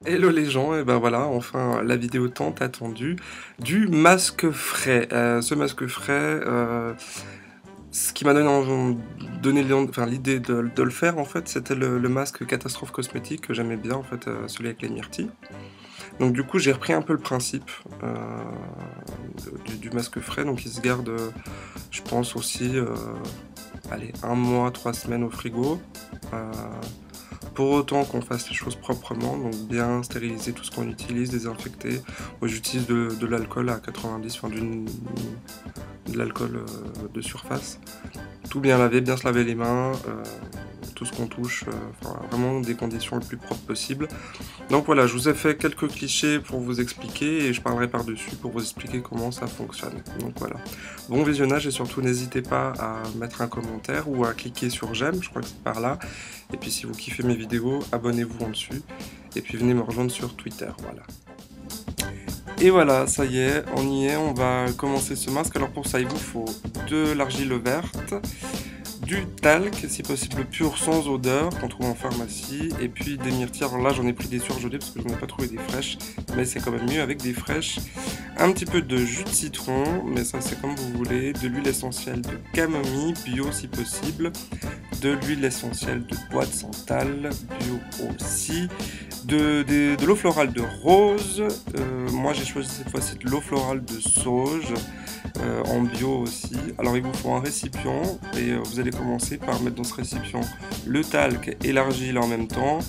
Hello les gens, et ben voilà, enfin la vidéo tant attendue du masque frais. Ce masque frais, ce qui m'a enfin, l'idée de le faire en fait, c'était le masque catastrophe cosmétique que j'aimais bien en fait, celui avec les myrtilles. Donc du coup j'ai repris un peu le principe du masque frais, donc il se garde, je pense aussi, allez, un mois, 3 semaines au frigo. Euh, Pour autant qu'on fasse les choses proprement, donc bien stériliser tout ce qu'on utilise, désinfecter. Moi j'utilise de l'alcool à 90, enfin de l'alcool de surface. Tout bien laver, bien se laver les mains, tout ce qu'on touche, enfin, vraiment des conditions les plus propres possibles. Donc voilà, je vous ai fait quelques clichés pour vous expliquer et je parlerai par-dessus pour vous expliquer comment ça fonctionne. Donc voilà, bon visionnage et surtout n'hésitez pas à mettre un commentaire ou à cliquer sur j'aime, je crois que c'est par là. Et puis si vous kiffez mes vidéos, abonnez-vous en dessus et puis venez me rejoindre sur Twitter, voilà. Et voilà, ça y est, on y est, on va commencer ce masque. Alors pour ça, il vous faut de l'argile verte, du talc, si possible pur sans odeur, qu'on trouve en pharmacie, et puis des myrtilles. Alors là, j'en ai pris des surgelées parce que je n'ai pas trouvé des fraîches, mais c'est quand même mieux avec des fraîches. Un petit peu de jus de citron, mais ça c'est comme vous voulez, de l'huile essentielle de camomille, bio si possible, de l'huile essentielle de bois de santal, bio aussi, de l'eau florale de rose, moi j'ai choisi cette fois-ci de l'eau florale de sauge, en bio aussi. Alors il vous faut un récipient et vous allez commencer par mettre dans ce récipient le talc et l'argile en même temps.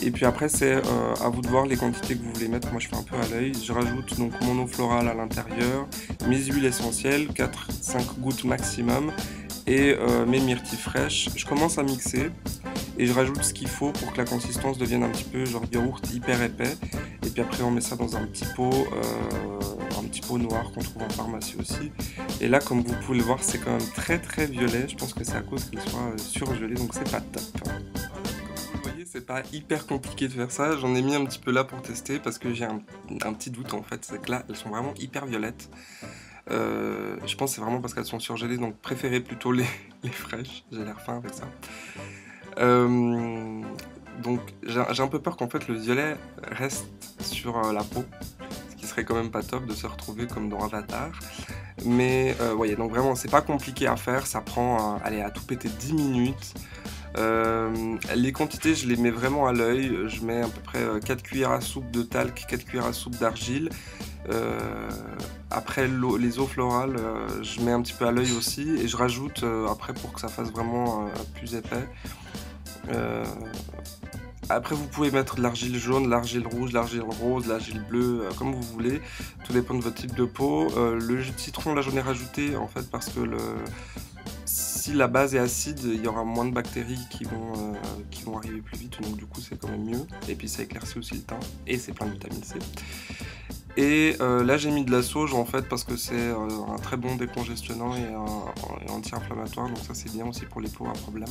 Et puis après c'est à vous de voir les quantités que vous voulez mettre. Moi je fais un peu à l'œil. Je rajoute donc mon eau florale à l'intérieur, mes huiles essentielles, 4-5 gouttes maximum, et mes myrtilles fraîches. Je commence à mixer et je rajoute ce qu'il faut pour que la consistance devienne un petit peu genre yaourt hyper épais. Et puis après on met ça dans un petit pot noir qu'on trouve en pharmacie aussi. Et là comme vous pouvez le voir c'est quand même très très violet. Je pense que c'est à cause qu'il soit surgelé, donc c'est pas top. Voilà, comme vous le voyez c'est pas hyper compliqué de faire ça. J'en ai mis un petit peu là pour tester parce que j'ai un petit doute en fait. C'est que là elles sont vraiment hyper violettes. Je pense que c'est vraiment parce qu'elles sont surgelées, donc préférez plutôt les fraîches. J'ai l'air fin avec ça. Donc j'ai un peu peur qu'en fait le violet reste sur la peau, ce qui serait quand même pas top de se retrouver comme dans Avatar. Mais voyez, donc vraiment c'est pas compliqué à faire, ça prend allez, à tout péter 10 minutes. Les quantités je les mets vraiment à l'œil, je mets à peu près 4 cuillères à soupe de talc, 4 cuillères à soupe d'argile. Après les eaux florales, je mets un petit peu à l'œil aussi et je rajoute après pour que ça fasse vraiment plus épais. Après vous pouvez mettre de l'argile jaune, l'argile rouge, l'argile rose, l'argile bleue, comme vous voulez, tout dépend de votre type de peau. Le jus de citron là j'en ai rajouté en fait parce que si la base est acide, il y aura moins de bactéries qui vont arriver plus vite, donc du coup c'est quand même mieux. Et puis ça éclaircit aussi le teint et c'est plein de vitamine C. Et là j'ai mis de la sauge en fait parce que c'est un très bon décongestionnant et anti-inflammatoire, donc ça c'est bien aussi pour les peaux à problème.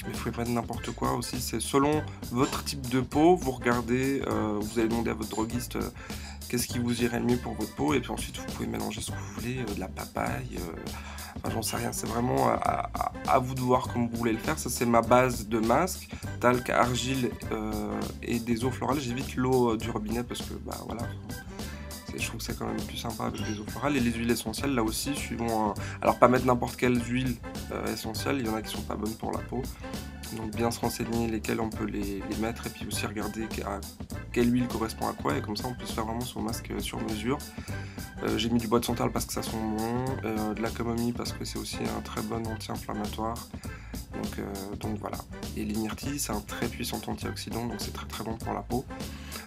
Mais il faut pas de n'importe quoi aussi, c'est selon votre type de peau, vous regardez, vous allez demander à votre droguiste qu'est-ce qui vous irait le mieux pour votre peau, et puis ensuite vous pouvez mélanger ce que vous voulez, de la papaye, enfin j'en sais rien, c'est vraiment à vous de voir comme vous voulez le faire. Ça c'est ma base de masque, talc, argile et des eaux florales. J'évite l'eau du robinet parce que bah voilà, je trouve que c'est quand même plus sympa avec des eaux florales. Et les huiles essentielles là aussi suivant alors pas mettre n'importe quelle huile essentielle, il y en a qui sont pas bonnes pour la peau, donc bien se renseigner lesquelles on peut les mettre et puis aussi regarder quelle huile correspond à quoi, et comme ça on peut se faire vraiment son masque sur mesure. J'ai mis du bois de santal parce que ça sent bon, de la camomille parce que c'est aussi un très bon anti-inflammatoire, donc voilà. Et les myrtilles c'est un très puissant antioxydant, donc c'est très très bon pour la peau.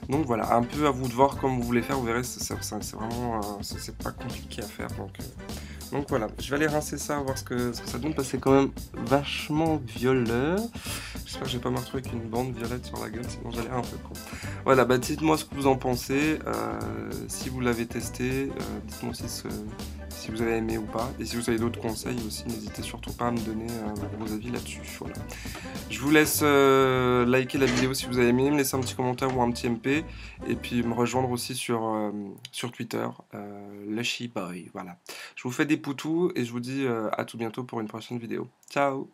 Donc voilà, un peu à vous de voir comme vous voulez faire, vous verrez, c'est vraiment, c'est pas compliqué à faire, donc voilà, je vais aller rincer ça, voir ce que ça donne, parce que c'est quand même vachement violet. J'espère que je vais pas me retrouver avec une bande violette sur la gueule, sinon j'ai l'air un peu con. Voilà, bah dites-moi ce que vous en pensez, si vous l'avez testé, dites-moi aussi si vous avez aimé ou pas, et si vous avez d'autres conseils aussi, n'hésitez surtout pas à me donner vos avis là-dessus. Voilà. Je vous laisse liker la vidéo si vous avez aimé, me laisser un petit commentaire ou un petit MP, et puis me rejoindre aussi sur Twitter, Lushy Boy. Voilà. Je vous fais des poutous et je vous dis à tout bientôt pour une prochaine vidéo. Ciao!